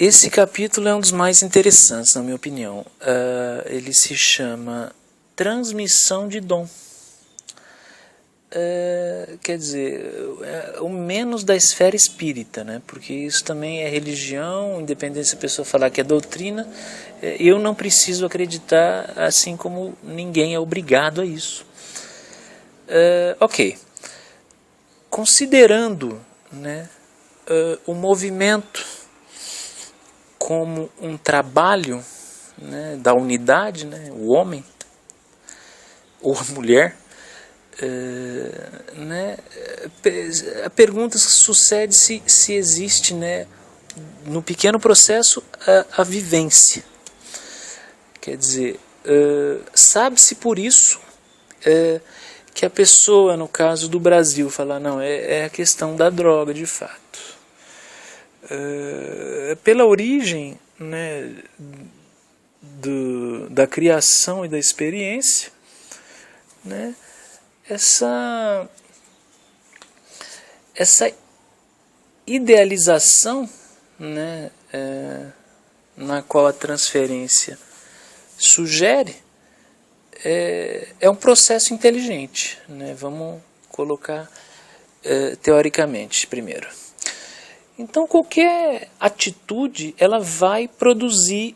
Esse capítulo é um dos mais interessantes, na minha opinião. Ele se chama Transmissão de Dom. Quer dizer, o menos da esfera espírita, né? Porque isso também é religião, independente se a pessoa falar que é doutrina, eu não preciso acreditar, assim como ninguém é obrigado a isso. Ok. Considerando, né, o movimento como um trabalho, né, da unidade, né, o homem ou a mulher, né, a pergunta sucede se existe, né, no pequeno processo a vivência. Quer dizer, sabe-se por isso que a pessoa, no caso do Brasil, fala, não, é a questão da droga, de fato. Pela origem, né, da criação e da experiência, né, essa idealização, né, na qual a transferência sugere, é um processo inteligente, né? Vamos colocar teoricamente primeiro. Então qualquer atitude ela vai produzir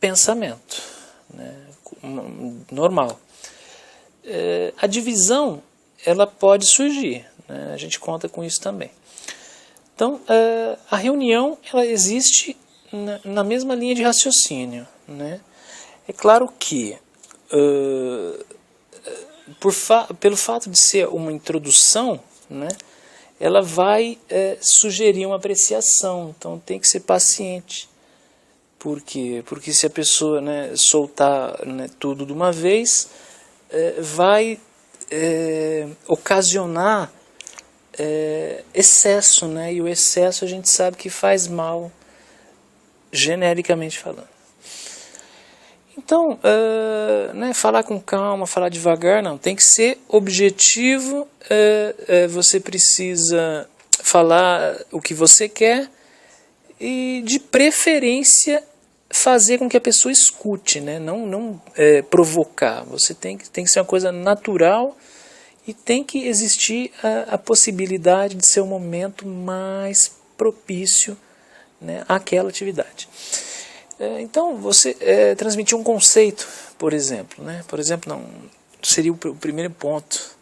pensamento, né? Normal. A divisão ela pode surgir, né? A gente conta com isso também. Então a reunião ela existe na mesma linha de raciocínio, né? É claro que pelo fato de ser uma introdução, né, ela vai sugerir uma apreciação, então tem que ser paciente. Por quê? Porque se a pessoa, né, soltar, né, tudo de uma vez, vai ocasionar excesso, né, e o excesso a gente sabe que faz mal, genericamente falando. Então, né, falar com calma, falar devagar, não, tem que ser objetivo, você precisa falar o que você quer e, de preferência, fazer com que a pessoa escute, né, não provocar. Você tem que ser uma coisa natural e tem que existir a possibilidade de ser um momento mais propício, né, àquela atividade. Então, você transmitir um conceito, por exemplo, né? Por exemplo, não seria o primeiro ponto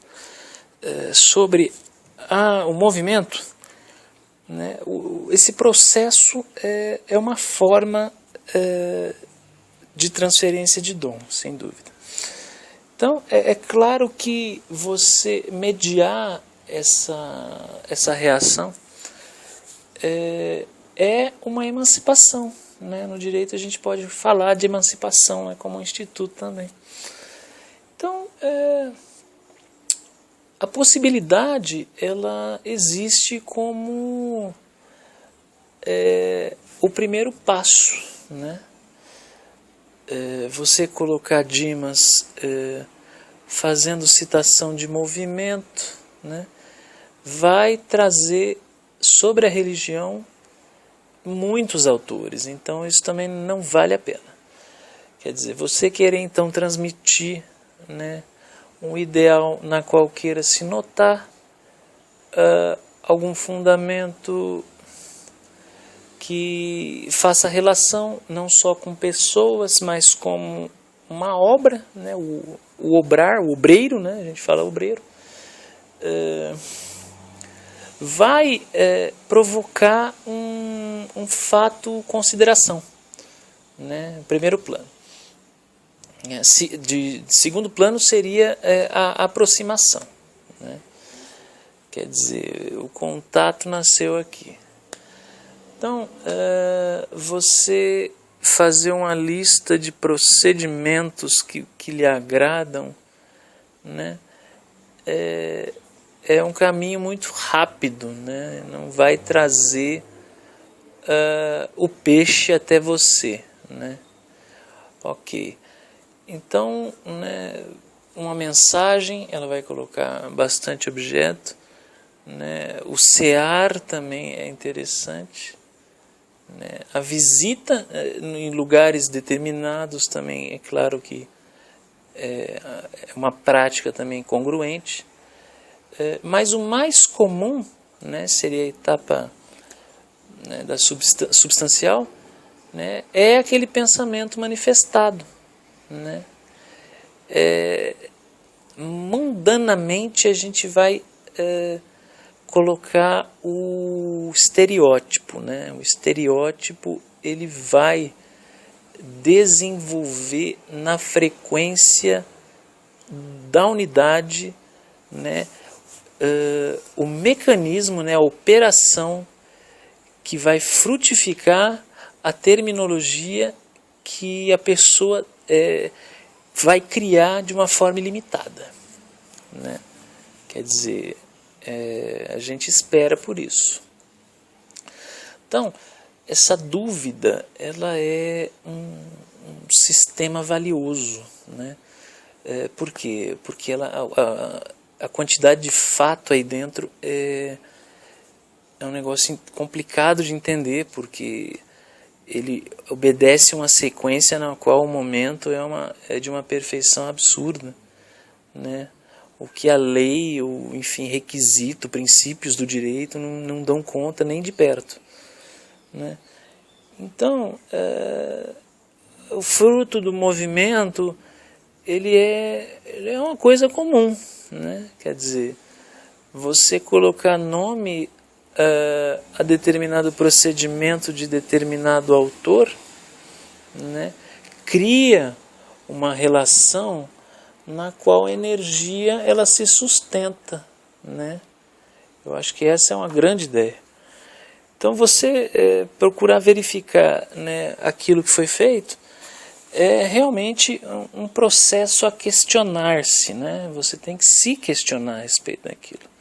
sobre o movimento, né? Esse processo é uma forma de transferência de dom, sem dúvida. Então, é claro que você mediar essa reação é uma emancipação. Né? No direito a gente pode falar de emancipação, né, como um instituto também. Então, a possibilidade ela existe como o primeiro passo, né? Você colocar Dimas fazendo citação de movimento, né, vai trazer sobre a religião muitos autores, então isso também não vale a pena. Quer dizer, você querer então transmitir, né, um ideal na qual queira se notar algum fundamento que faça relação não só com pessoas, mas com uma obra, né, o obrar, o obreiro, né, a gente fala obreiro, vai provocar um fato consideração, né, em primeiro plano. De segundo plano seria a aproximação, né? Quer dizer, o contato nasceu aqui. Então, você fazer uma lista de procedimentos que lhe agradam, né, é um caminho muito rápido, né? Não vai trazer o peixe até você, né? Ok. Então, né, uma mensagem, ela vai colocar bastante objeto, né? O cear também é interessante, né? A visita em lugares determinados também, é claro que é uma prática também congruente, mas o mais comum, né, seria a etapa, né, da substancial, né, é aquele pensamento manifestado, né? Mundanamente a gente vai colocar o estereótipo, né? O estereótipo ele vai desenvolver na frequência da unidade, né, o mecanismo, né, a operação que vai frutificar a terminologia que a pessoa vai criar de uma forma ilimitada, né? Quer dizer, a gente espera por isso. Então, essa dúvida, ela é um sistema valioso, né? Por quê? Porque a quantidade de fato aí dentro é um negócio complicado de entender, porque ele obedece uma sequência na qual o momento é de uma perfeição absurda, né? O que a lei, enfim, requisito, princípios do direito não dão conta nem de perto, né? Então, o fruto do movimento ele é uma coisa comum, né? Quer dizer, você colocar nome a determinado procedimento de determinado autor, né, cria uma relação na qual a energia ela se sustenta, né? Eu acho que essa é uma grande ideia. Então você procurar verificar, né, aquilo que foi feito é realmente um processo a questionar-se, né? Você tem que se questionar a respeito daquilo.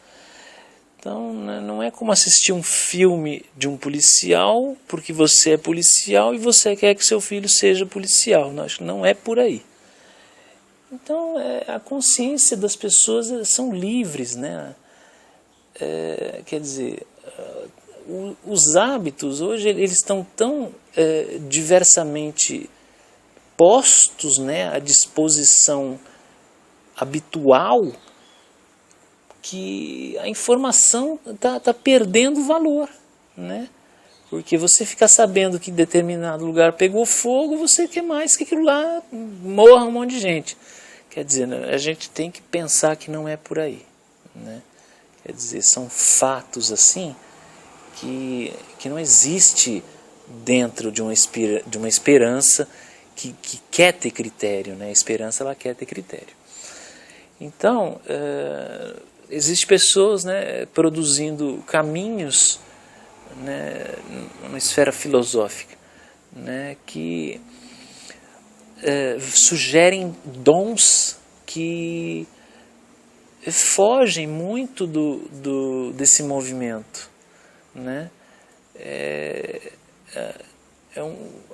Então, não é como assistir um filme de um policial, porque você é policial e você quer que seu filho seja policial. Não é por aí. Então, a consciência das pessoas são livres, né? Quer dizer, os hábitos hoje eles estão tão diversamente postos, né, à disposição habitual, que a informação tá perdendo valor, né? Porque você fica sabendo que determinado lugar pegou fogo, você quer mais que aquilo lá morra um monte de gente. Quer dizer, a gente tem que pensar que não é por aí, né? Quer dizer, são fatos assim que não existe dentro de uma esperança que quer ter critério, né? A esperança ela quer ter critério. Então, existem pessoas, né, produzindo caminhos, né, numa esfera filosófica, né, que sugerem dons que fogem muito desse movimento, né?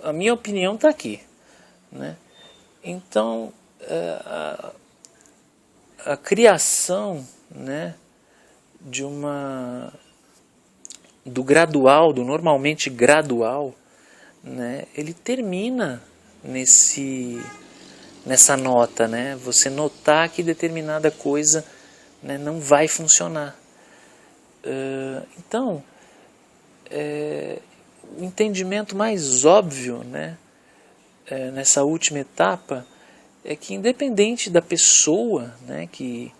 A minha opinião está aqui, né? Então, a criação, né, do gradual, do normalmente gradual, né, ele termina nessa nota, né? Você notar que determinada coisa, né, não vai funcionar. Então, o entendimento mais óbvio, né, nessa última etapa é que, independente da pessoa, né, que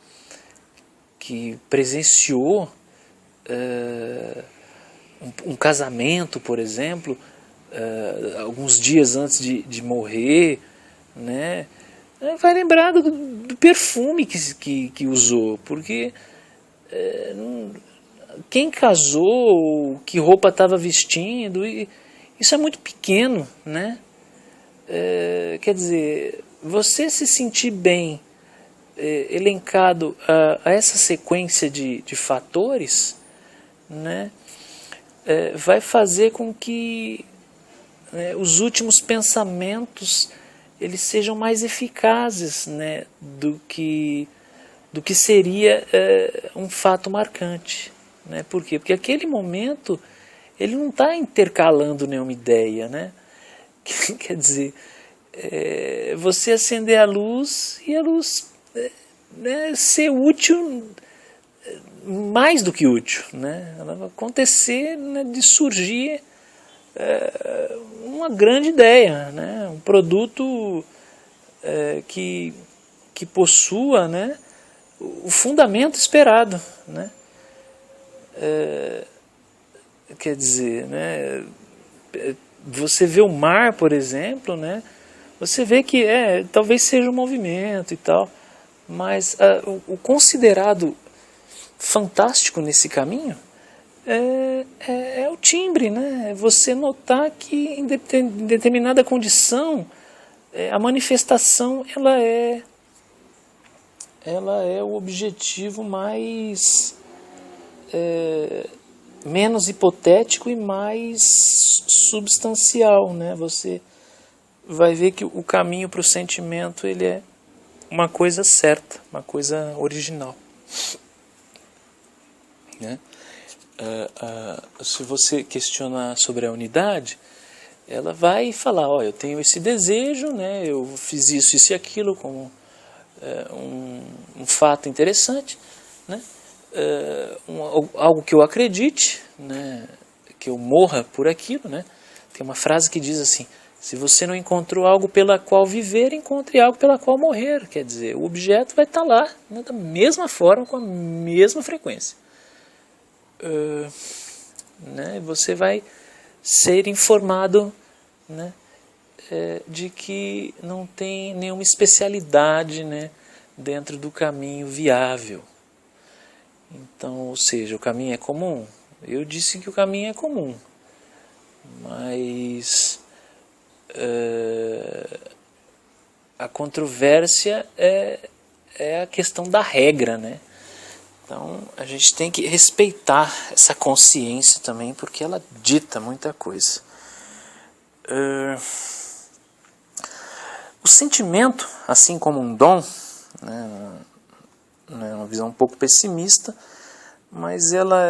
presenciou um casamento, por exemplo, alguns dias antes de morrer, né, vai lembrar do perfume que usou, porque quem casou, que roupa estava vestindo, isso é muito pequeno, né? Quer dizer, você se sentir bem elencado a essa sequência de fatores, né, vai fazer com que, né, os últimos pensamentos eles sejam mais eficazes, né, do que seria um fato marcante, né? Por quê? Porque aquele momento ele não está intercalando nenhuma ideia, né? Quer dizer, você acender a luz e a luz ser útil, mais do que útil, né? Ela vai acontecer, né, de surgir uma grande ideia, né? Um produto que possua, né, o fundamento esperado, né? Quer dizer, né, você vê o mar, por exemplo, né, você vê que talvez seja um movimento e tal, mas o considerado fantástico nesse caminho é o timbre, né? É você notar que em determinada condição a manifestação ela é o objetivo mais menos hipotético e mais substancial, né? Você vai ver que o caminho para o sentimento ele é uma coisa certa, uma coisa original, né? Se você questionar sobre a unidade, ela vai falar, eu tenho esse desejo, né? Eu fiz isso e aquilo como um fato interessante, né? Algo que eu acredite, né? Que eu morra por aquilo, né? Tem uma frase que diz assim: se você não encontrou algo pela qual viver, encontre algo pela qual morrer. Quer dizer, o objeto vai estar lá, né, da mesma forma, com a mesma frequência. Né? Você vai ser informado, né, de que não tem nenhuma especialidade, né, dentro do caminho viável. Então, ou seja, o caminho é comum. Eu disse que o caminho é comum, mas a controvérsia é a questão da regra, né? Então a gente tem que respeitar essa consciência também, porque ela dita muita coisa. O sentimento, assim como um dom, né, é uma visão um pouco pessimista, mas ela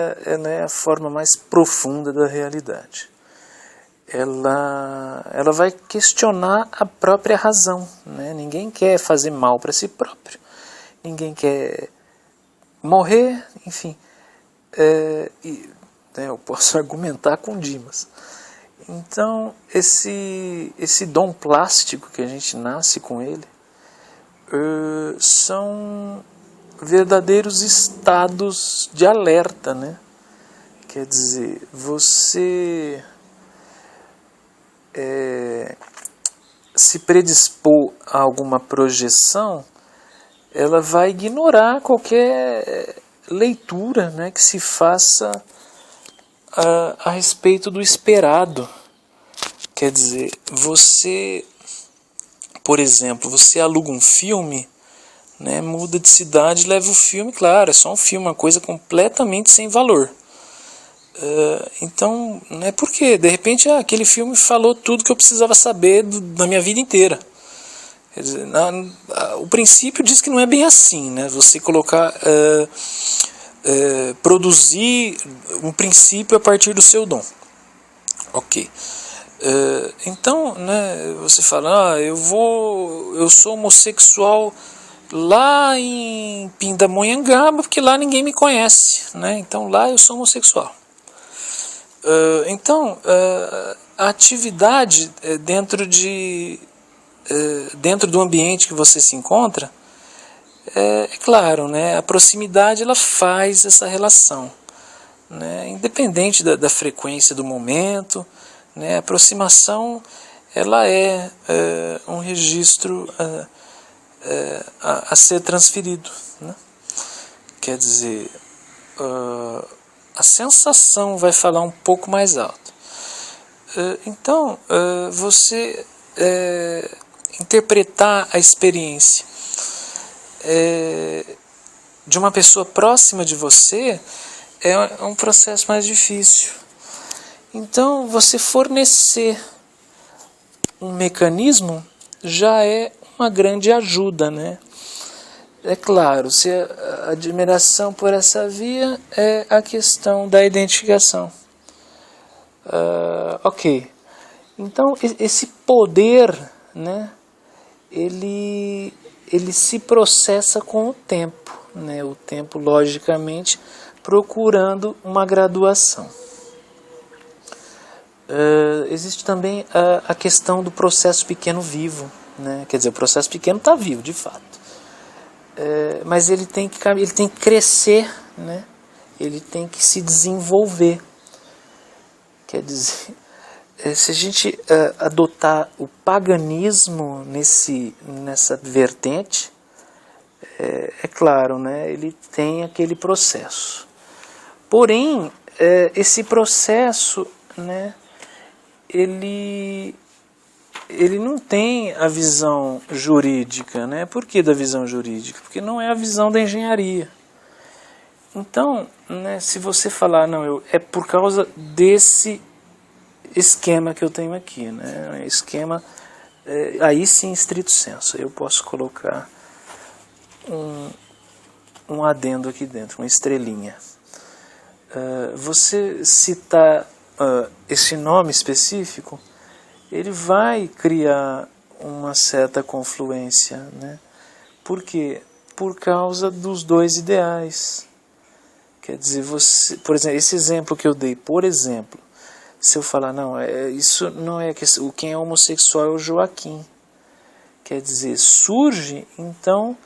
é a forma mais profunda da realidade. Ela vai questionar a própria razão, né? Ninguém quer fazer mal para si próprio, ninguém quer morrer, enfim. Eu posso argumentar com Dimas. Então, esse dom plástico que a gente nasce com ele são verdadeiros estados de alerta, né? Quer dizer, você se predispor a alguma projeção, ela vai ignorar qualquer leitura, né, que se faça a respeito do esperado. Quer dizer, você, por exemplo, você aluga um filme, né, muda de cidade e leva o filme, claro, é só um filme, uma coisa completamente sem valor. Então, né, por quê? De repente aquele filme falou tudo que eu precisava saber da minha vida inteira. Quer dizer, o princípio diz que não é bem assim, né? Você colocar, produzir um princípio a partir do seu dom. Ok. Então, né, você fala, eu sou homossexual lá em Pindamonhangaba, porque lá ninguém me conhece, né? Então lá eu sou homossexual. Então, a atividade dentro do ambiente que você se encontra, é claro, né, a proximidade ela faz essa relação, né, independente da frequência do momento, né, a aproximação ela é um registro a ser transferido, né? Quer dizer, a sensação vai falar um pouco mais alto. Então, você interpretar a experiência de uma pessoa próxima de você é um processo mais difícil. Então, você fornecer um mecanismo já é uma grande ajuda, né? É claro, se a admiração por essa via é a questão da identificação. Ok. Então, esse poder, né, ele se processa com o tempo, né, o tempo, logicamente, procurando uma graduação. Existe também a questão do processo pequeno vivo, né? Quer dizer, o processo pequeno está vivo, de fato. Mas ele tem que crescer, né? Ele tem que se desenvolver. Quer dizer, se a gente adotar o paganismo nessa vertente, é claro, né? Ele tem aquele processo. Porém, esse processo, né? Ele não tem a visão jurídica, né? Por que da visão jurídica? Porque não é a visão da engenharia. Então, né, se você falar, não, é por causa desse esquema que eu tenho aqui, né? Esquema, aí sim, estrito senso, eu posso colocar um adendo aqui dentro, uma estrelinha. Você citar esse nome específico, ele vai criar uma certa confluência, né? Por quê? Por causa dos dois ideais. Quer dizer, você, por exemplo, esse exemplo que eu dei, por exemplo, se eu falar, não, isso não é quem é homossexual é o Joaquim. Quer dizer, surge então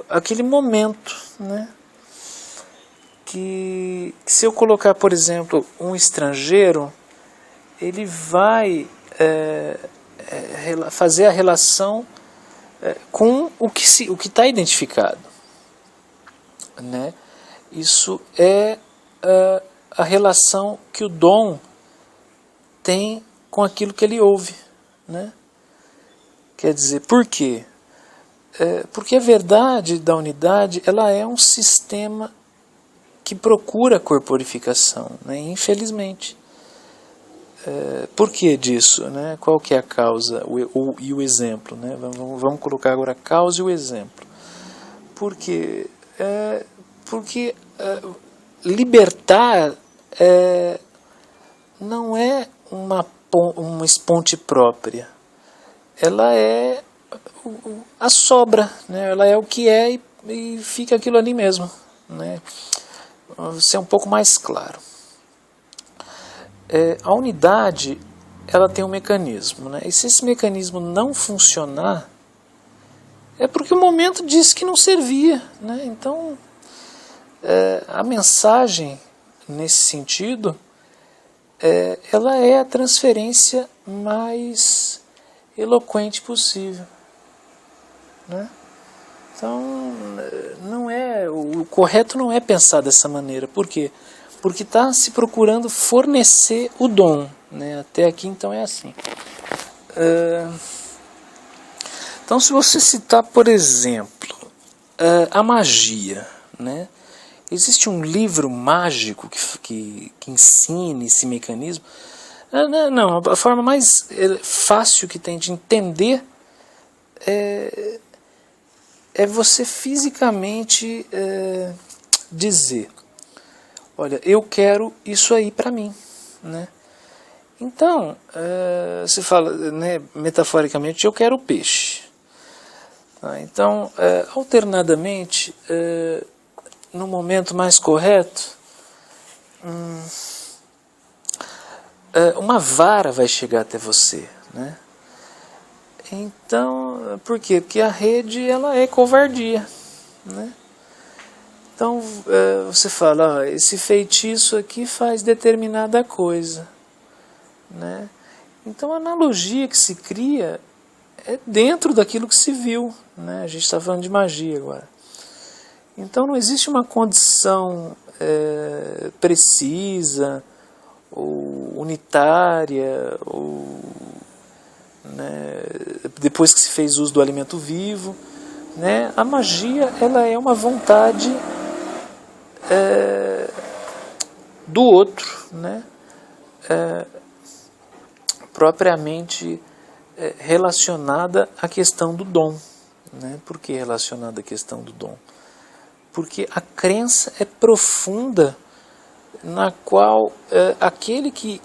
aquele momento, né? Que se eu colocar, por exemplo, um estrangeiro, ele vai fazer a relação com o que está identificado, né? Isso é a relação que o dom tem com aquilo que ele ouve, né? Quer dizer, por quê? Porque a verdade da unidade, ela é um sistema que procura corporificação, né? Infelizmente. Por que disso, né? Qual que é a causa e o exemplo, né? Vamos colocar agora a causa e o exemplo. Porque libertar não é uma ponte própria. Ela é a sobra, né? Ela é o que é e fica aquilo ali mesmo, né? Ser um pouco mais claro. A unidade, ela tem um mecanismo, né? E se esse mecanismo não funcionar, é porque o momento disse que não servia, né? Então, a mensagem nesse sentido, ela é a transferência mais eloquente possível, né? Então, o correto não é pensar dessa maneira. Por quê? Porque está se procurando fornecer o dom, né? Até aqui, então, é assim. Então, se você citar, por exemplo, a magia, né? Existe um livro mágico que ensine esse mecanismo? Não, a forma mais fácil que tem de entender é você fisicamente dizer, olha, eu quero isso aí para mim, né? Então, você fala, né, metaforicamente, eu quero o peixe. Então, alternadamente, no momento mais correto, uma vara vai chegar até você, né? Então, por quê? Porque a rede, ela é covardia, né? Então, você fala, esse feitiço aqui faz determinada coisa, né? Então, a analogia que se cria é dentro daquilo que se viu, né? A gente está falando de magia agora. Então, não existe uma condição precisa, ou unitária, ou, né, depois que se fez uso do alimento vivo, né? A magia, ela é uma vontade do outro, né? Propriamente relacionada à questão do dom, né? Por que relacionada à questão do dom? Porque a crença é profunda na qual aquele que,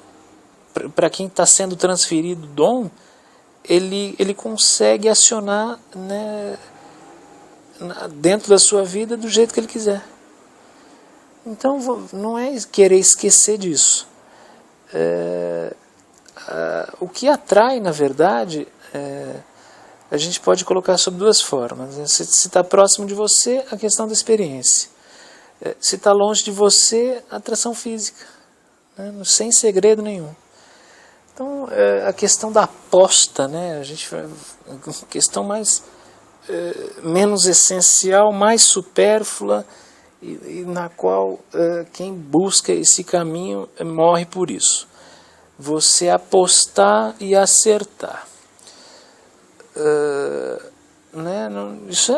para quem está sendo transferido o dom, ele consegue acionar, né, dentro da sua vida do jeito que ele quiser. Então não é querer esquecer disso. O que atrai, na verdade, a gente pode colocar sob duas formas. Se está próximo de você, a questão da experiência. Se está longe de você, a atração física, né, sem segredo nenhum. Então, a questão da aposta, né, a questão mais menos essencial, mais supérflua, e na qual quem busca esse caminho morre por isso. Você apostar e acertar. Né, isso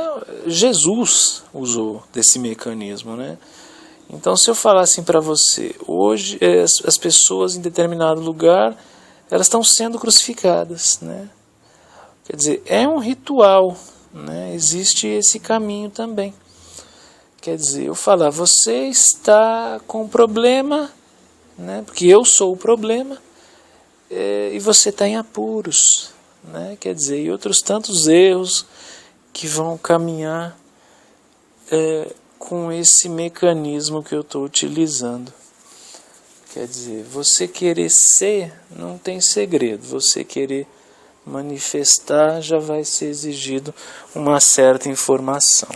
Jesus usou desse mecanismo, né? Então, se eu falar assim para você, hoje as pessoas em determinado lugar, elas estão sendo crucificadas, né? Quer dizer, é um ritual, né? Existe esse caminho também. Quer dizer, eu falar, você está com problema, né? Porque eu sou o problema, e você está em apuros, né? Quer dizer, e outros tantos erros que vão caminhar com esse mecanismo que eu estou utilizando. Quer dizer, você querer ser não tem segredo, você querer manifestar já vai ser exigido uma certa informação.